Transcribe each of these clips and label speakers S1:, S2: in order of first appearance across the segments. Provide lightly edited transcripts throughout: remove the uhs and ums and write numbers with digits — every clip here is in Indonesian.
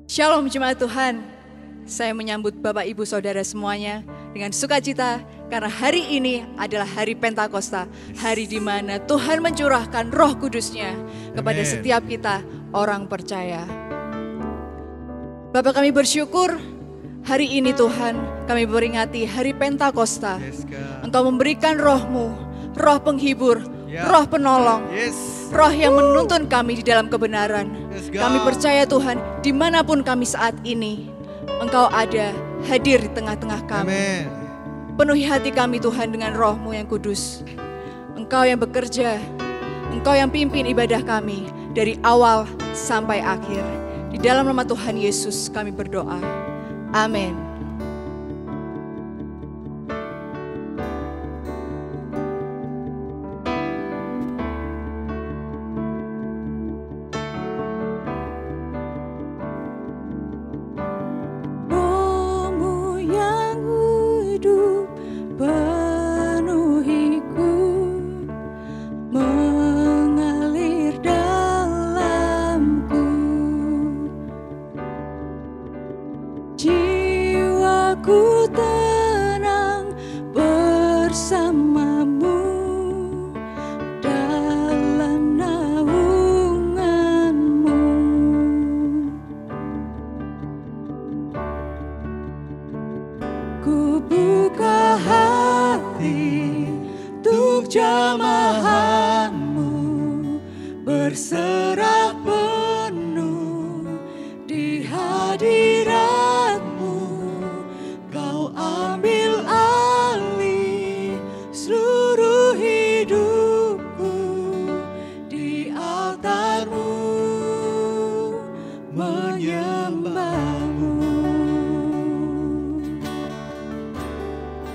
S1: Shalom jemaat Tuhan, saya menyambut Bapak Ibu Saudara semuanya dengan sukacita karena hari ini adalah hari Pentakosta, hari di mana Tuhan mencurahkan Roh Kudus-Nya kepada setiap kita orang percaya. Bapak, kami bersyukur hari ini Tuhan kami memperingati hari Pentakosta. Engkau memberikan Roh-Mu, Roh penghibur, Roh penolong, Roh yang menuntun kami di dalam kebenaran. Kami percaya Tuhan, dimanapun kami saat ini, Engkau ada, hadir di tengah-tengah kami. Penuhi hati kami Tuhan dengan Roh-Mu yang kudus. Engkau yang bekerja, Engkau yang pimpin ibadah kami dari awal sampai akhir. Di dalam nama Tuhan Yesus kami berdoa. Amin.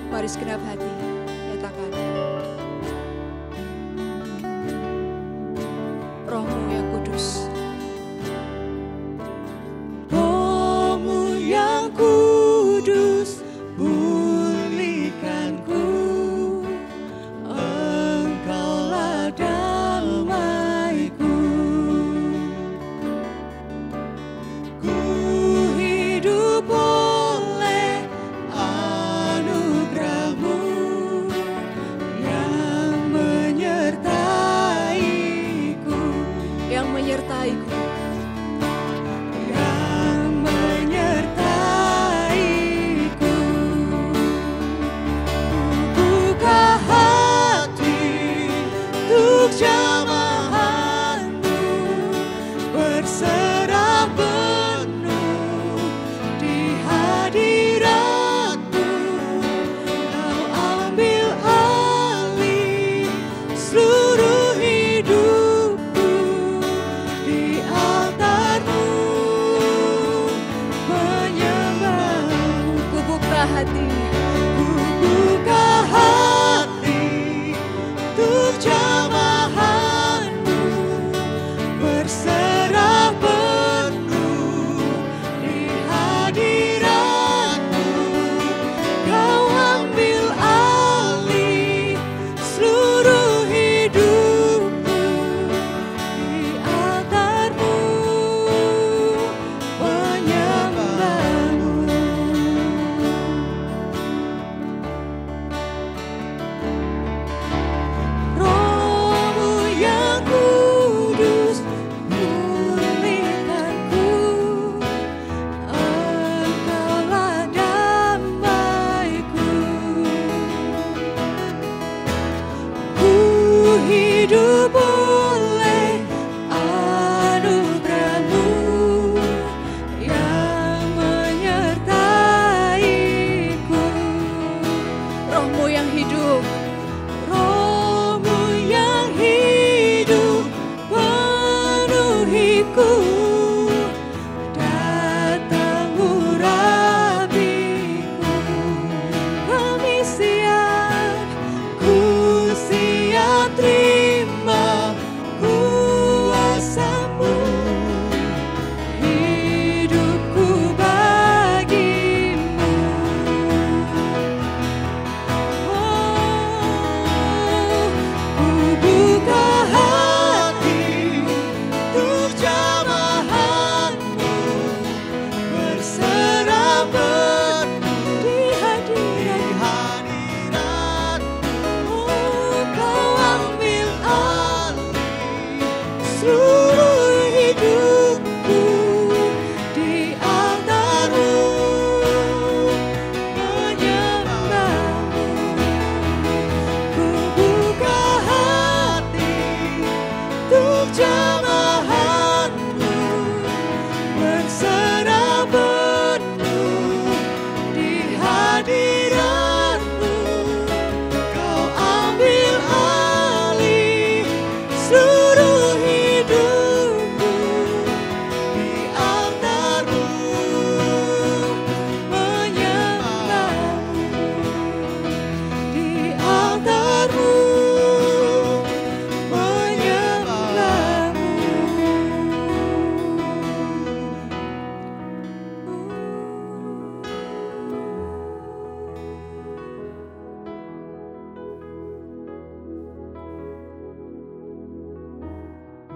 S1: Mari segenap hati nyatakan, Roh-Mu yang kudus.
S2: Roh-Mu yang kudus, pulihkanku. Engkaulah damaiku. Ku hidup oleh anugerah-Mu yang menyertaiku.
S1: Yang menyertaiku.
S2: Jamahan-Mu berserah penuh di hadirat-Mu. Kau ambil alih seluruh hidupku di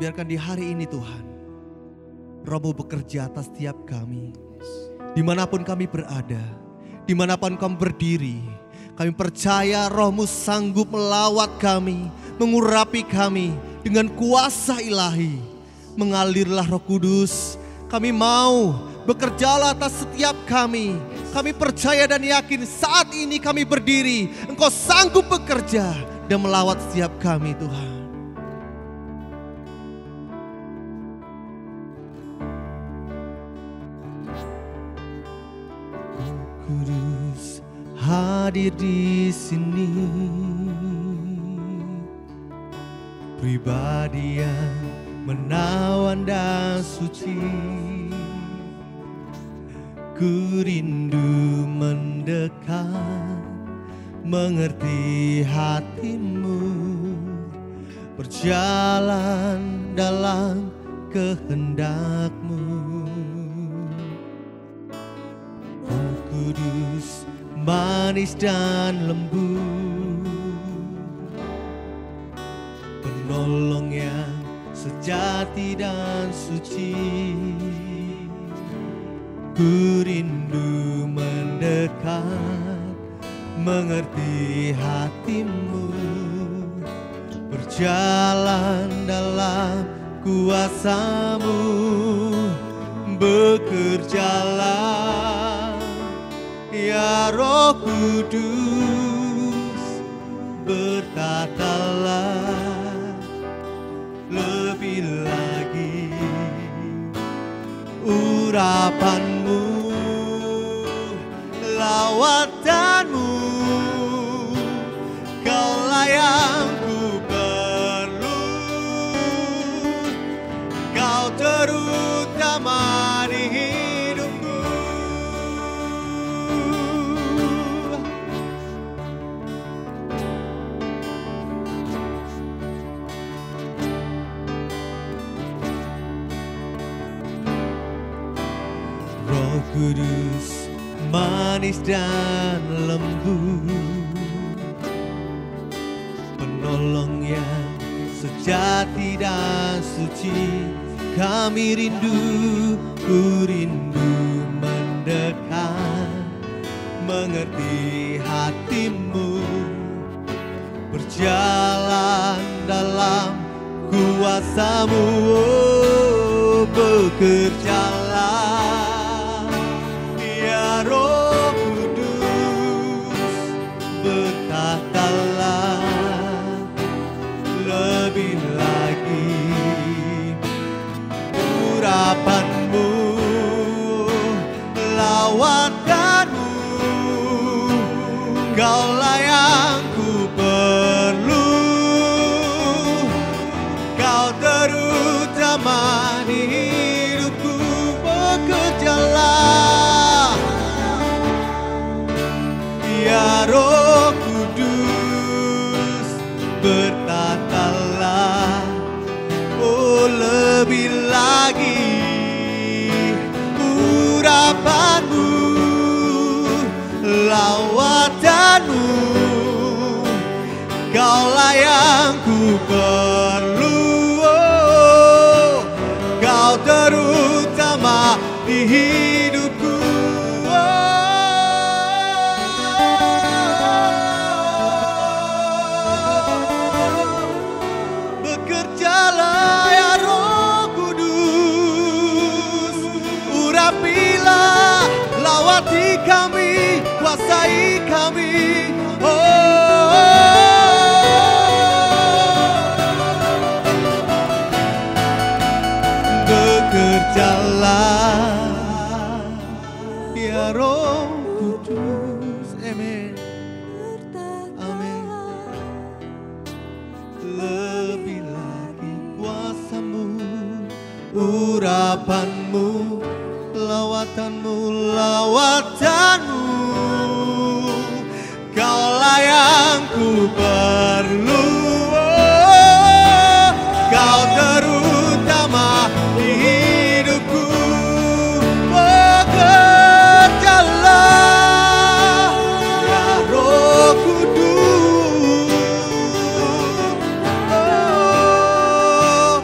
S3: Biarkan di hari ini Tuhan, Roh-Mu bekerja atas setiap kami. Dimanapun kami berada, dimanapun kami berdiri, kami percaya Roh-Mu sanggup melawat kami, mengurapi kami dengan kuasa ilahi. Mengalirlah Roh Kudus, kami mau bekerjalah atas setiap kami. Kami percaya dan yakin saat ini kami berdiri, Engkau sanggup bekerja dan melawat setiap kami Tuhan. Roh Kudus hadir di sini, pribadi yang menawan dan suci. Ku rindu mendekat, mengerti hatimu, berjalan dalam kehendak-Mu. Roh Kudus manis dan lembut, penolong yang sejati dan suci. Ku rindu mendekat, mengerti hatimu, berjalan dalam kuasa-Mu. Bekerjalah ya Roh Kudus, bertatalah lebih lagi urapan-Mu, lawatan-Mu. Kaulah yang ku perlu, Kau terutama di hidupku. Roh Kudus manis dan lembut, penolong yang sejati dan suci. Kami rindu, ku rindu mendekat, mengerti hatimu, berjalan dalam kuasa-Mu. Oh, bekerjalah ya Roh Kudus, bertatalah lebih lagi urapan-Mu, lawatan-Mu. Kaulah yang ku perlu, Kau terutama di hidupku. Bekerjalah ya Roh Kudus, bertatalah oh lebih lagi urapan-Mu, lawatan-Mu. Kaulah yang ku perlu, oh, Kau terutama di hidupku. Bekerjalah ya Roh Kudus, urapilah, lawati kami, kuasai kami. Bekerjalah ya Roh Kudus. Amin. Amin. Lebih lagi kuasa-Mu, urapan-Mu, lawatan-Mu, lawatan-Mu. Kaulah yang ku perlu, oh, Kau terutama di hidupku. Bekerjalah ya Roh Kudus, oh,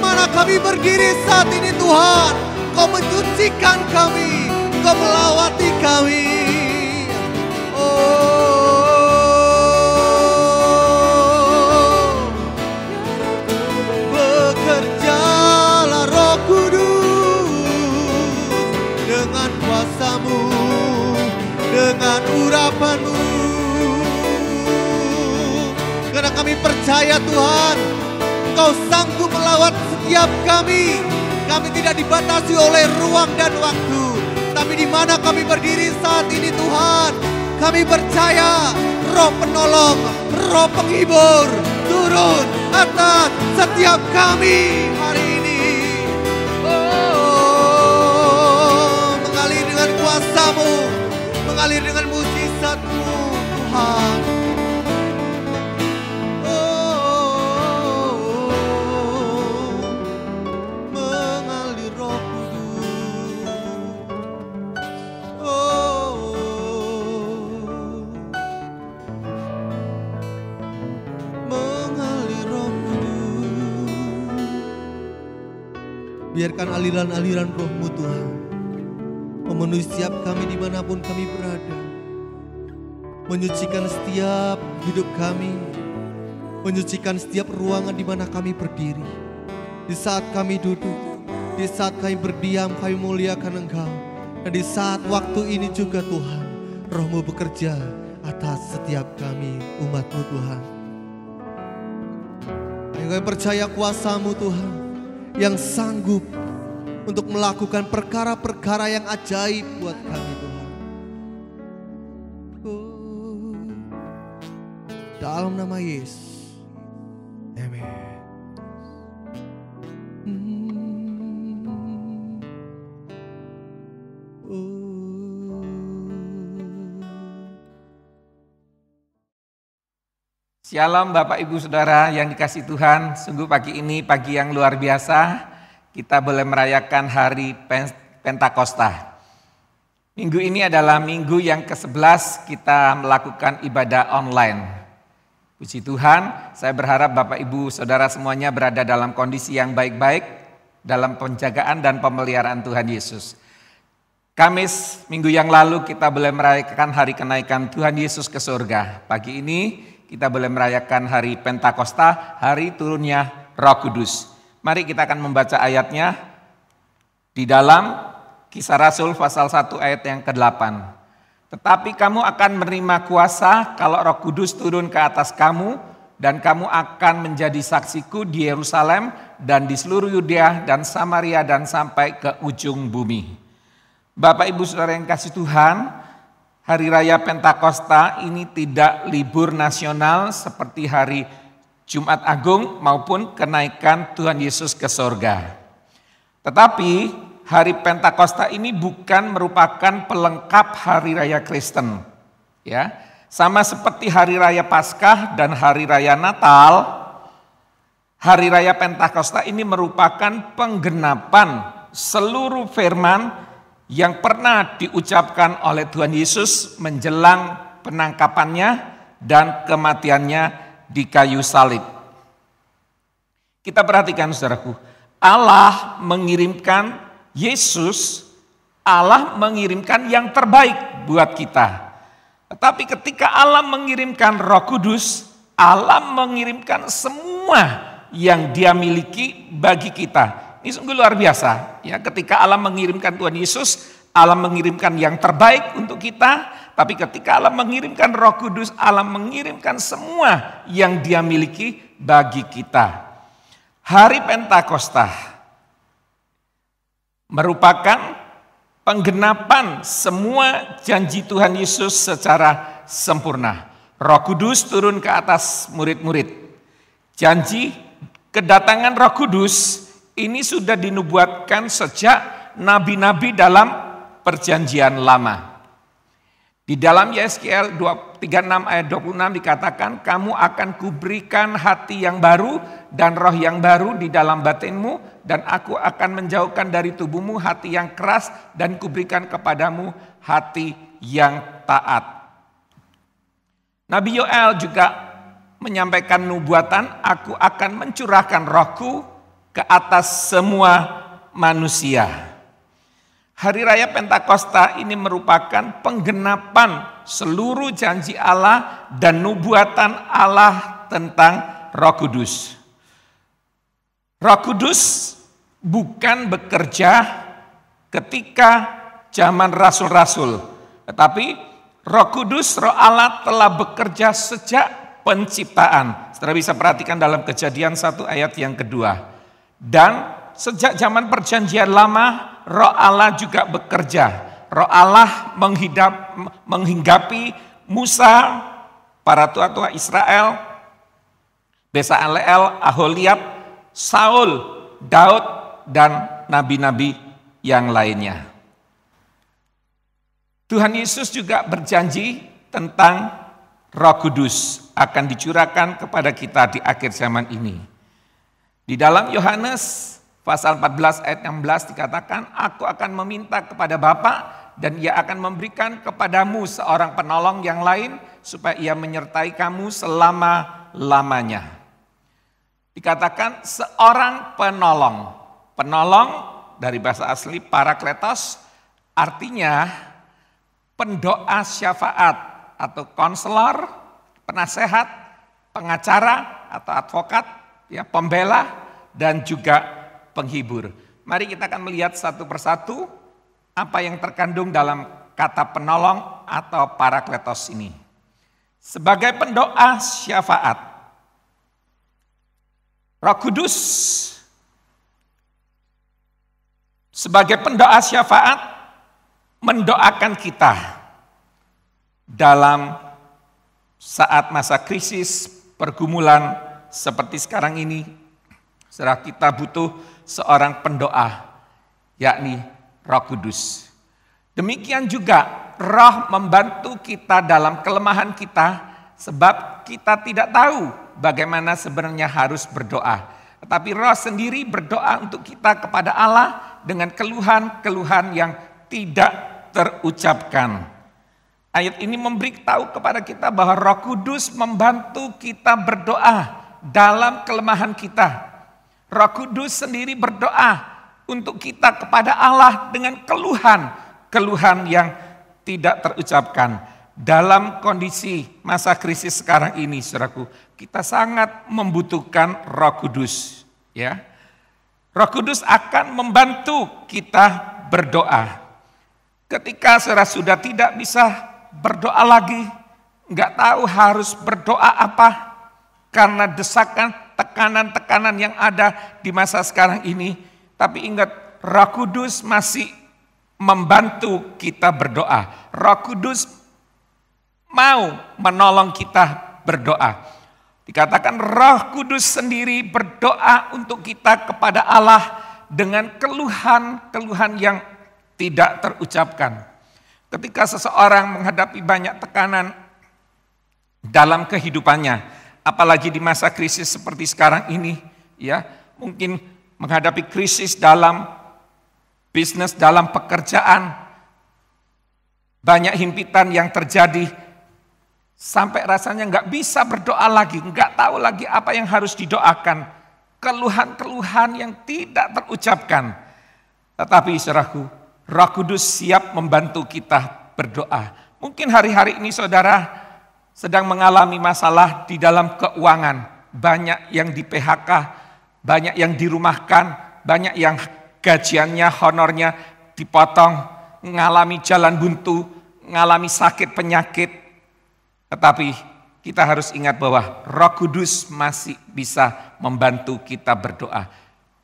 S3: mana kami berdiri saat ini Tuhan, Kau menyucikan kami, Kau melawati kami. Bekerjalah Roh Kudus dengan kuasa-Mu, dengan urapan-Mu. Karena kami percaya Tuhan, Engkau sanggup melawat setiap kami. Kami tidak dibatasi oleh ruang dan waktu. Tapi di mana kami berdiri saat ini Tuhan, kami percaya Roh Penolong, Roh Penghibur turun atas setiap kami hari ini. Oh, mengalir dengan kuasa-Mu, mengalir dengan mujizat-Mu Tuhan. Biarkan aliran-aliran Roh-Mu Tuhan memenuhi setiap kami dimanapun kami berada. Menyucikan setiap hidup kami. Menyucikan setiap ruangan di mana kami berdiri. Di saat kami duduk, di saat kami berdiam, kami muliakan Engkau. Dan di saat waktu ini juga Tuhan, Roh-Mu bekerja atas setiap kami, umat-Mu Tuhan. Ayo kami percaya kuasa-Mu Tuhan, yang sanggup untuk melakukan perkara-perkara yang ajaib buat kami Tuhan. Dalam nama Yesus. Amin.
S4: Shalom Bapak Ibu Saudara yang dikasihi Tuhan, sungguh pagi ini pagi yang luar biasa. Kita boleh merayakan hari Pentakosta. Minggu ini adalah minggu yang ke-11 kita melakukan ibadah online. Puji Tuhan, saya berharap Bapak Ibu Saudara semuanya berada dalam kondisi yang baik-baik, dalam penjagaan dan pemeliharaan Tuhan Yesus. Kamis minggu yang lalu kita boleh merayakan hari kenaikan Tuhan Yesus ke surga. Pagi ini kita boleh merayakan hari Pentakosta, hari turunnya Roh Kudus. Mari kita akan membaca ayatnya di dalam Kisah Rasul pasal 1 ayat yang ke-8. Tetapi kamu akan menerima kuasa kalau Roh Kudus turun ke atas kamu, dan kamu akan menjadi saksiku di Yerusalem dan di seluruh Yudea dan Samaria dan sampai ke ujung bumi. Bapak Ibu Saudara yang kasih Tuhan, Hari Raya Pentakosta ini tidak libur nasional seperti hari Jumat Agung maupun kenaikan Tuhan Yesus ke surga. Tetapi hari Pentakosta ini bukan merupakan pelengkap hari raya Kristen. Ya, sama seperti hari raya Paskah dan hari raya Natal, hari raya Pentakosta ini merupakan penggenapan seluruh firman yang pernah diucapkan oleh Tuhan Yesus menjelang penangkapannya dan kematiannya di kayu salib. Kita perhatikan saudaraku, Allah mengirimkan Yesus, Allah mengirimkan yang terbaik buat kita. Tetapi ketika Allah mengirimkan Roh Kudus, Allah mengirimkan semua yang Dia miliki bagi kita. Ini sungguh luar biasa. Ya, ketika Allah mengirimkan Tuhan Yesus, Allah mengirimkan yang terbaik untuk kita. Tapi ketika Allah mengirimkan Roh Kudus, Allah mengirimkan semua yang Dia miliki bagi kita. Hari Pentakosta merupakan penggenapan semua janji Tuhan Yesus secara sempurna. Roh Kudus turun ke atas murid-murid. Janji kedatangan Roh Kudus ini sudah dinubuatkan sejak nabi-nabi dalam perjanjian lama. Di dalam Yeskiel 36 ayat 26 dikatakan, kamu akan kuberikan hati yang baru dan roh yang baru di dalam batinmu, dan aku akan menjauhkan dari tubuhmu hati yang keras dan kuberikan kepadamu hati yang taat. Nabi Yoel juga menyampaikan nubuatan, aku akan mencurahkan rohku ke atas semua manusia. Hari Raya Pentakosta ini merupakan penggenapan seluruh janji Allah dan nubuatan Allah tentang Roh Kudus. Roh Kudus bukan bekerja ketika zaman rasul-rasul, tetapi Roh Kudus, Roh Allah telah bekerja sejak penciptaan. Saudara bisa perhatikan dalam Kejadian 1 ayat yang kedua. Dan sejak zaman perjanjian lama, Roh Allah juga bekerja. Roh Allah menghinggapi Musa, para tua-tua Israel, Besaleel, Aholiab, Saul, Daud, dan nabi-nabi yang lainnya. Tuhan Yesus juga berjanji tentang Roh Kudus akan dicurahkan kepada kita di akhir zaman ini. Di dalam Yohanes pasal 14 ayat 16 dikatakan, aku akan meminta kepada Bapa dan ia akan memberikan kepadamu seorang penolong yang lain supaya ia menyertai kamu selama-lamanya. Dikatakan seorang penolong. Penolong dari bahasa asli parakletos artinya pendoa syafaat atau konselor, penasehat, pengacara atau advokat, ya, pembela, dan juga penghibur. Mari kita akan melihat satu persatu apa yang terkandung dalam kata penolong atau parakletos ini. Sebagai pendoa syafaat, Roh Kudus sebagai pendoa syafaat mendoakan kita dalam saat masa krisis, pergumulan seperti sekarang ini. Saudara, kita butuh seorang pendoa, yakni Roh Kudus. Demikian juga Roh membantu kita dalam kelemahan kita, sebab kita tidak tahu bagaimana sebenarnya harus berdoa. Tetapi Roh sendiri berdoa untuk kita kepada Allah dengan keluhan-keluhan yang tidak terucapkan. Ayat ini memberitahu kepada kita bahwa Roh Kudus membantu kita berdoa dalam kelemahan kita. Roh Kudus sendiri berdoa untuk kita kepada Allah dengan keluhan yang tidak terucapkan. Dalam kondisi masa krisis sekarang ini, saudaraku, kita sangat membutuhkan Roh Kudus. Ya, Roh Kudus akan membantu kita berdoa. Ketika saudara sudah tidak bisa berdoa lagi, nggak tahu harus berdoa apa, karena desakan, tekanan-tekanan yang ada di masa sekarang ini. Tapi ingat, Roh Kudus masih membantu kita berdoa. Roh Kudus mau menolong kita berdoa. Dikatakan Roh Kudus sendiri berdoa untuk kita kepada Allah dengan keluhan-keluhan yang tidak terucapkan. Ketika seseorang menghadapi banyak tekanan dalam kehidupannya, apalagi di masa krisis seperti sekarang ini, ya, mungkin menghadapi krisis dalam bisnis, dalam pekerjaan, banyak himpitan yang terjadi, sampai rasanya nggak bisa berdoa lagi, nggak tahu lagi apa yang harus didoakan, keluhan-keluhan yang tidak terucapkan. Tetapi saudaraku, Roh Kudus siap membantu kita berdoa. Mungkin hari-hari ini saudara sedang mengalami masalah di dalam keuangan. Banyak yang di PHK, banyak yang dirumahkan, banyak yang gajiannya, honornya dipotong, mengalami jalan buntu, mengalami sakit penyakit. Tetapi kita harus ingat bahwa Roh Kudus masih bisa membantu kita berdoa.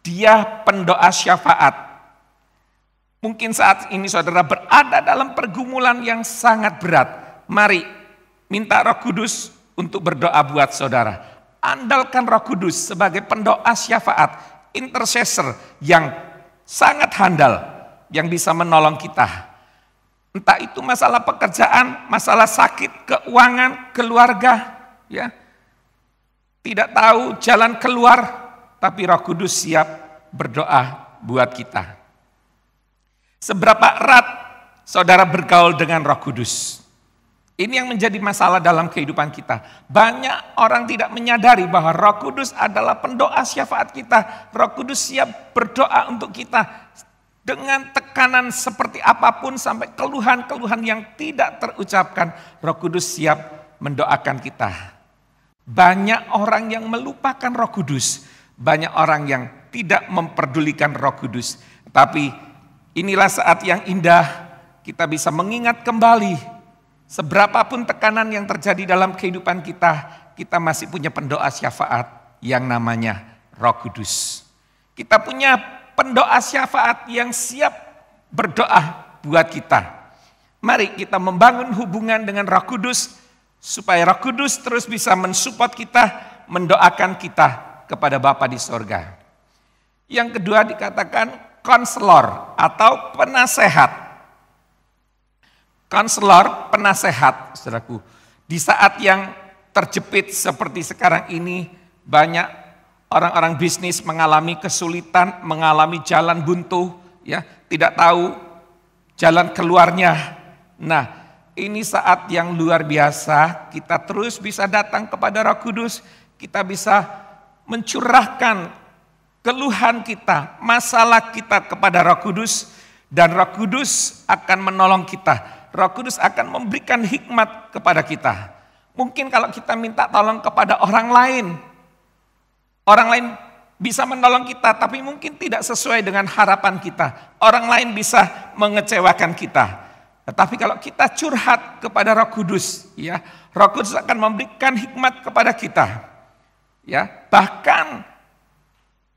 S4: Dia pendoa syafaat. Mungkin saat ini saudara berada dalam pergumulan yang sangat berat. Mari minta Roh Kudus untuk berdoa buat saudara. Andalkan Roh Kudus sebagai pendoa syafaat, intercessor yang sangat handal, yang bisa menolong kita. Entah itu masalah pekerjaan, masalah sakit, keuangan, keluarga, ya. Tidak tahu jalan keluar, tapi Roh Kudus siap berdoa buat kita. Seberapa erat saudara bergaul dengan Roh Kudus? Ini yang menjadi masalah dalam kehidupan kita. Banyak orang tidak menyadari bahwa Roh Kudus adalah pendoa syafaat kita. Roh Kudus siap berdoa untuk kita dengan tekanan seperti apapun sampai keluhan-keluhan yang tidak terucapkan. Roh Kudus siap mendoakan kita. Banyak orang yang melupakan Roh Kudus. Banyak orang yang tidak memperdulikan Roh Kudus. Tapi inilah saat yang indah kita bisa mengingat kembali. Seberapapun tekanan yang terjadi dalam kehidupan kita, kita masih punya pendoa syafaat yang namanya Roh Kudus. Kita punya pendoa syafaat yang siap berdoa buat kita. Mari kita membangun hubungan dengan Roh Kudus, supaya Roh Kudus terus bisa mensupport kita, mendoakan kita kepada Bapa di sorga. Yang kedua dikatakan konselor atau penasehat. Konselor, penasehat, saudaraku. Di saat yang terjepit seperti sekarang ini, banyak orang-orang bisnis mengalami kesulitan, mengalami jalan buntu, ya, tidak tahu jalan keluarnya. Nah, ini saat yang luar biasa, kita terus bisa datang kepada Roh Kudus, kita bisa mencurahkan keluhan kita, masalah kita kepada Roh Kudus, dan Roh Kudus akan menolong kita. Roh Kudus akan memberikan hikmat kepada kita. Mungkin kalau kita minta tolong kepada orang lain bisa menolong kita, tapi mungkin tidak sesuai dengan harapan kita. Orang lain bisa mengecewakan kita. Tetapi kalau kita curhat kepada Roh Kudus, ya, Roh Kudus akan memberikan hikmat kepada kita. Ya, bahkan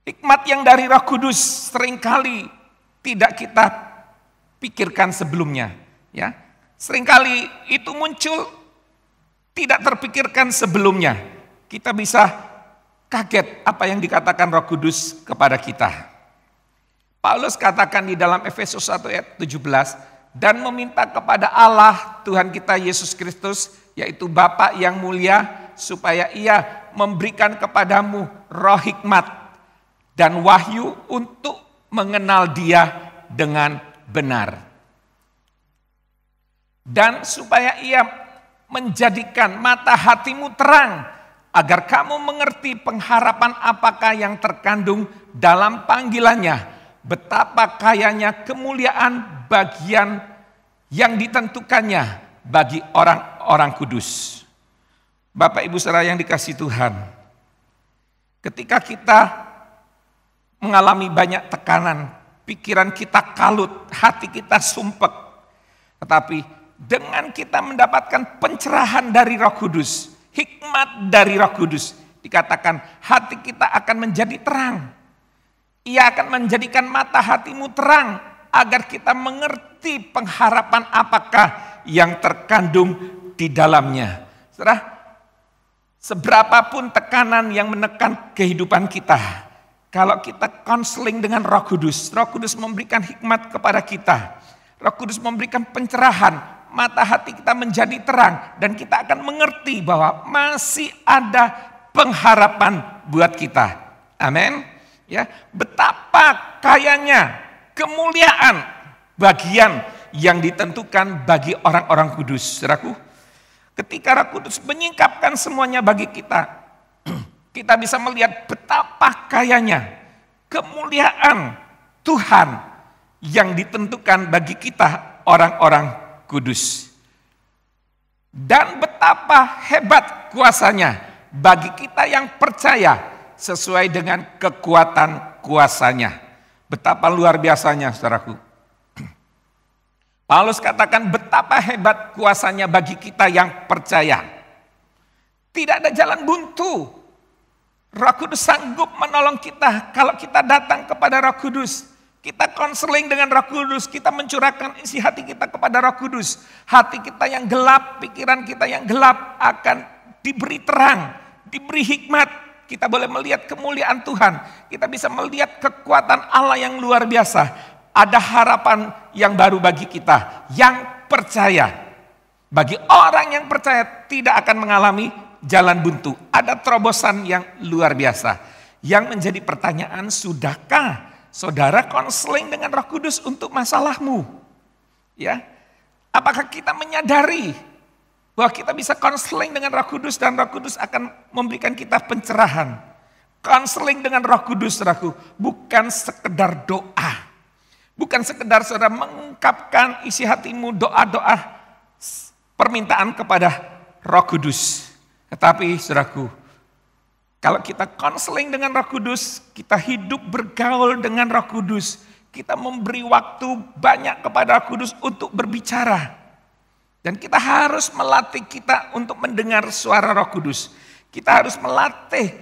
S4: hikmat yang dari Roh Kudus seringkali tidak kita pikirkan sebelumnya, ya. Seringkali itu muncul tidak terpikirkan sebelumnya. Kita bisa kaget apa yang dikatakan Roh Kudus kepada kita. Paulus katakan di dalam Efesus 1 ayat 17, dan meminta kepada Allah Tuhan kita Yesus Kristus, yaitu Bapa yang mulia, supaya Ia memberikan kepadamu roh hikmat dan wahyu untuk mengenal Dia dengan benar. Dan supaya Ia menjadikan mata hatimu terang, agar kamu mengerti pengharapan apakah yang terkandung dalam panggilannya, betapa kayanya kemuliaan bagian yang ditentukannya bagi orang-orang kudus. Bapak Ibu Saudara yang dikasihi Tuhan, ketika kita mengalami banyak tekanan, pikiran kita kalut, hati kita sumpek, tetapi dengan kita mendapatkan pencerahan dari Roh Kudus, hikmat dari Roh Kudus, dikatakan hati kita akan menjadi terang. Ia akan menjadikan mata hatimu terang, agar kita mengerti pengharapan apakah yang terkandung di dalamnya. Saudara, seberapapun tekanan yang menekan kehidupan kita, kalau kita konseling dengan Roh Kudus memberikan hikmat kepada kita. Roh Kudus memberikan pencerahan, mata hati kita menjadi terang, dan kita akan mengerti bahwa masih ada pengharapan buat kita. Amin. Ya, betapa kayanya kemuliaan bagian yang ditentukan bagi orang-orang kudus. Saudaraku, ketika Roh Kudus menyingkapkan semuanya bagi kita, kita bisa melihat betapa kayanya kemuliaan Tuhan yang ditentukan bagi kita orang-orang kudus. Dan betapa hebat kuasanya bagi kita yang percaya sesuai dengan kekuatan kuasanya. Betapa luar biasanya, saudaraku. Paulus katakan betapa hebat kuasanya bagi kita yang percaya. Tidak ada jalan buntu. Roh Kudus sanggup menolong kita kalau kita datang kepada Roh Kudus. Kita konseling dengan Roh Kudus, kita mencurahkan isi hati kita kepada Roh Kudus. Hati kita yang gelap, pikiran kita yang gelap akan diberi terang, diberi hikmat. Kita boleh melihat kemuliaan Tuhan, kita bisa melihat kekuatan Allah yang luar biasa. Ada harapan yang baru bagi kita, yang percaya. Bagi orang yang percaya tidak akan mengalami jalan buntu. Ada terobosan yang luar biasa. Yang menjadi pertanyaan, sudahkah saudara konseling dengan Roh Kudus untuk masalahmu? Ya, apakah kita menyadari Bahwa kita bisa konseling dengan Roh Kudus dan Roh Kudus akan memberikan kita pencerahan. Konseling dengan Roh Kudus, saudaraku, bukan sekedar doa. Bukan sekedar saudara mengungkapkan isi hatimu doa-doa permintaan kepada Roh Kudus. Tetapi saudaraku, kalau kita konseling dengan Roh Kudus, kita hidup bergaul dengan Roh Kudus, kita memberi waktu banyak kepada Roh Kudus untuk berbicara. Dan kita harus melatih kita untuk mendengar suara Roh Kudus. Kita harus melatih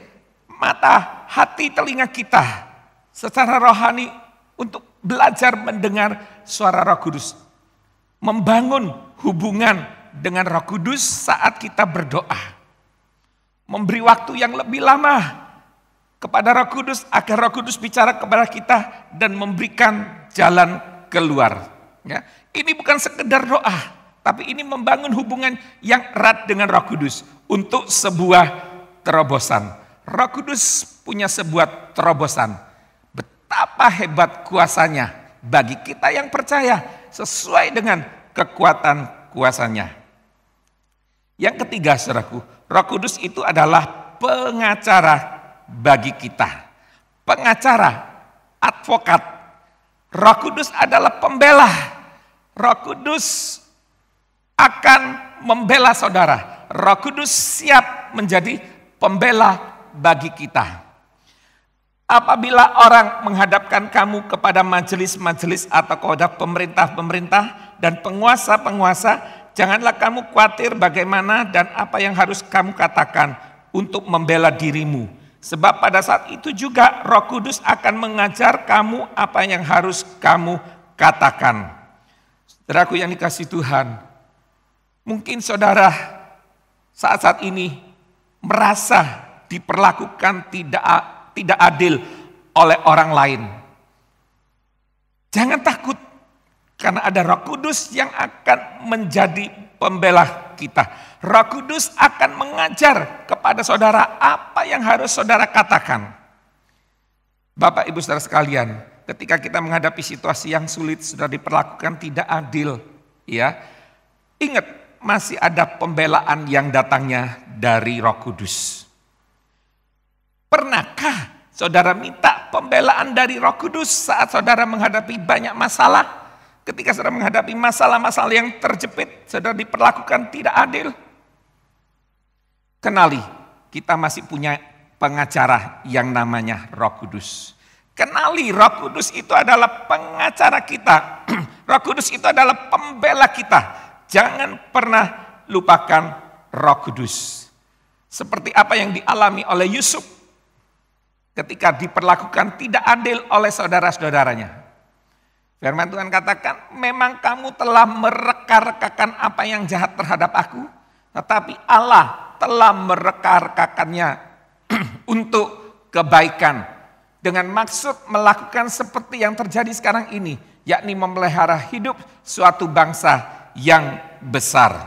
S4: mata, hati, telinga kita secara rohani untuk belajar mendengar suara Roh Kudus. Membangun hubungan dengan Roh Kudus saat kita berdoa. Memberi waktu yang lebih lama kepada Roh Kudus agar Roh Kudus bicara kepada kita dan memberikan jalan keluar. Ya. Ini bukan sekedar doa. Tapi ini membangun hubungan yang erat dengan Roh Kudus untuk sebuah terobosan. Roh Kudus punya sebuah terobosan. Betapa hebat kuasanya bagi kita yang percaya sesuai dengan kekuatan kuasanya. Yang ketiga, saudaraku, Roh Kudus itu adalah pengacara bagi kita. Pengacara, advokat. Roh Kudus adalah pembela. Roh Kudus akan membela saudara. Roh Kudus siap menjadi pembela bagi kita. Apabila orang menghadapkan kamu kepada majelis-majelis atau kepada pemerintah-pemerintah dan penguasa-penguasa, janganlah kamu khawatir bagaimana dan apa yang harus kamu katakan untuk membela dirimu. Sebab pada saat itu juga Roh Kudus akan mengajar kamu apa yang harus kamu katakan. Saudaraku yang dikasihi Tuhan, mungkin saudara saat-saat ini merasa diperlakukan tidak adil oleh orang lain. Jangan takut, karena ada Roh Kudus yang akan menjadi pembela kita. Roh Kudus akan mengajar kepada saudara apa yang harus saudara katakan. Bapak Ibu saudara sekalian, ketika kita menghadapi situasi yang sulit, sudah diperlakukan tidak adil, ya, ingat, masih ada pembelaan yang datangnya dari Roh Kudus. Pernahkah saudara minta pembelaan dari Roh Kudus saat saudara menghadapi banyak masalah? Ketika saudara menghadapi masalah-masalah yang terjepit, saudara diperlakukan tidak adil? Kenali, kita masih punya pengacara yang namanya Roh Kudus. Kenali, Roh Kudus itu adalah pengacara kita. Roh Kudus itu adalah pembela kita. Jangan pernah lupakan Roh Kudus. Seperti apa yang dialami oleh Yusuf ketika diperlakukan tidak adil oleh saudara-saudaranya. Firman Tuhan katakan, memang kamu telah mereka-rekakan apa yang jahat terhadap aku, tetapi Allah telah mereka-rekakannya untuk kebaikan. Dengan maksud melakukan seperti yang terjadi sekarang ini, yakni memelihara hidup suatu bangsa yang besar.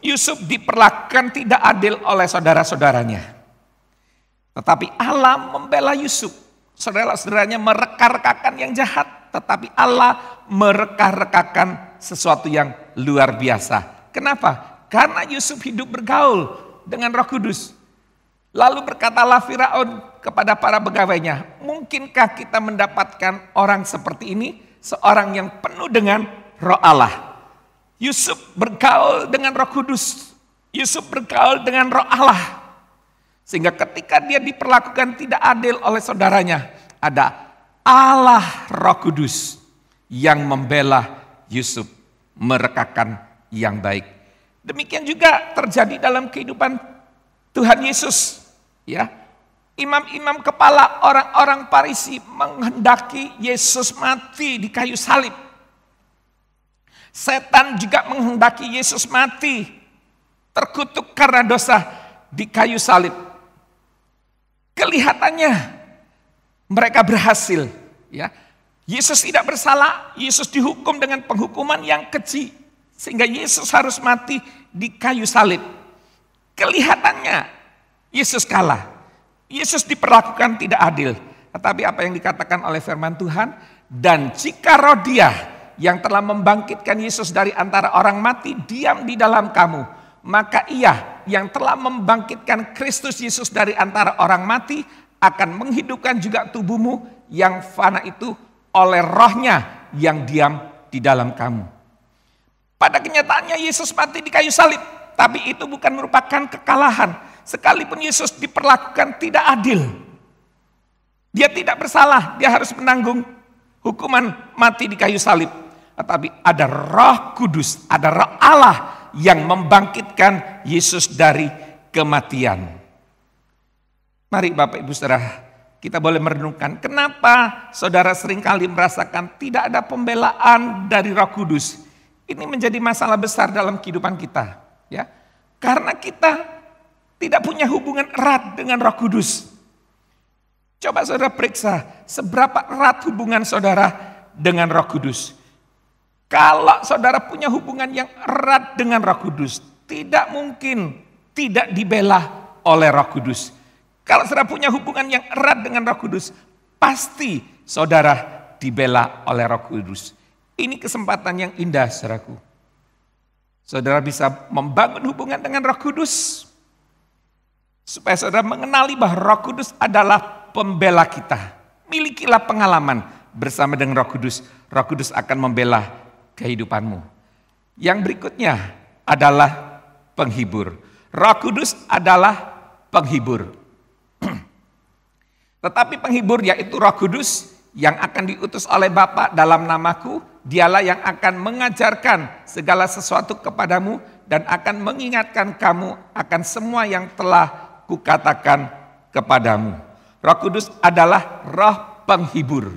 S4: Yusuf diperlakukan tidak adil oleh saudara-saudaranya. Tetapi Allah membela Yusuf. Saudara-saudaranya mereka-rekakan yang jahat, tetapi Allah mereka-rekakan sesuatu yang luar biasa. Kenapa? Karena Yusuf hidup bergaul dengan Roh Kudus. Lalu berkatalah Firaun kepada para pegawainya, mungkinkah kita mendapatkan orang seperti ini, seorang yang penuh dengan Roh Allah. Yusuf bergaul dengan Roh Kudus, Yusuf bergaul dengan Roh Allah. Sehingga ketika dia diperlakukan tidak adil oleh saudaranya, ada Allah Roh Kudus yang membela Yusuf, merekakan yang baik. Demikian juga terjadi dalam kehidupan Tuhan Yesus. Ya, imam-imam kepala orang-orang Farisi menghendaki Yesus mati di kayu salib. Setan juga menghendaki Yesus mati, terkutuk karena dosa di kayu salib. Kelihatannya mereka berhasil. Ya, Yesus tidak bersalah, Yesus dihukum dengan penghukuman yang keji, sehingga Yesus harus mati di kayu salib. Kelihatannya Yesus kalah. Yesus diperlakukan tidak adil. Tetapi apa yang dikatakan oleh firman Tuhan, Dan jika roh Dia yang telah membangkitkan Yesus dari antara orang mati diam di dalam kamu, maka Ia yang telah membangkitkan Kristus Yesus dari antara orang mati akan menghidupkan juga tubuhmu yang fana itu oleh rohnya yang diam di dalam kamu. Pada kenyataannya Yesus mati di kayu salib, tapi itu bukan merupakan kekalahan. Sekalipun Yesus diperlakukan tidak adil, Dia tidak bersalah, Dia harus menanggung hukuman mati di kayu salib. Tetapi ada Roh Kudus, ada Roh Allah yang membangkitkan Yesus dari kematian. Mari Bapak Ibu Saudara, kita boleh merenungkan kenapa saudara seringkali merasakan tidak ada pembelaan dari Roh Kudus. Ini menjadi masalah besar dalam kehidupan kita, ya. Karena kita tidak punya hubungan erat dengan Roh Kudus. Coba saudara periksa seberapa erat hubungan saudara dengan Roh Kudus. Kalau saudara punya hubungan yang erat dengan Roh Kudus, tidak mungkin tidak dibela oleh Roh Kudus. Kalau saudara punya hubungan yang erat dengan Roh Kudus, pasti saudara dibela oleh Roh Kudus. Ini kesempatan yang indah, saudaraku. Saudara bisa membangun hubungan dengan Roh Kudus, supaya saudara mengenali bahwa Roh Kudus adalah pembela kita. Milikilah pengalaman bersama dengan Roh Kudus. Roh Kudus akan membela kehidupanmu. Yang berikutnya adalah penghibur. Roh Kudus adalah penghibur. Tetapi penghibur yaitu Roh Kudus yang akan diutus oleh Bapa dalam namaku, Dialah yang akan mengajarkan segala sesuatu kepadamu dan akan mengingatkan kamu akan semua yang telah kukatakan kepadamu. Roh Kudus adalah Roh penghibur.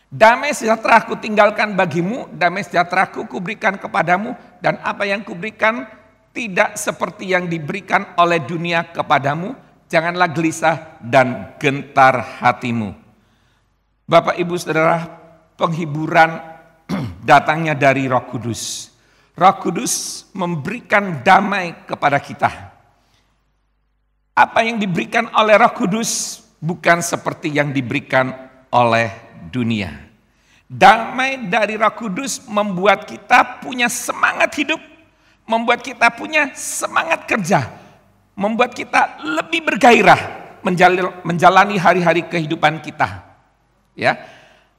S4: Damai sejahtera ku tinggalkan bagimu, damai sejahtera ku kuberikan kepadamu, dan apa yang kuberikan tidak seperti yang diberikan oleh dunia kepadamu. Janganlah gelisah dan gentar hatimu. Bapak Ibu Saudara, penghiburan datangnya dari Roh Kudus. Roh Kudus memberikan damai kepada kita. Apa yang diberikan oleh Roh Kudus bukan seperti yang diberikan oleh dunia. Damai dari Roh Kudus membuat kita punya semangat hidup, membuat kita punya semangat kerja, membuat kita lebih bergairah menjalani hari-hari kehidupan kita. Ya,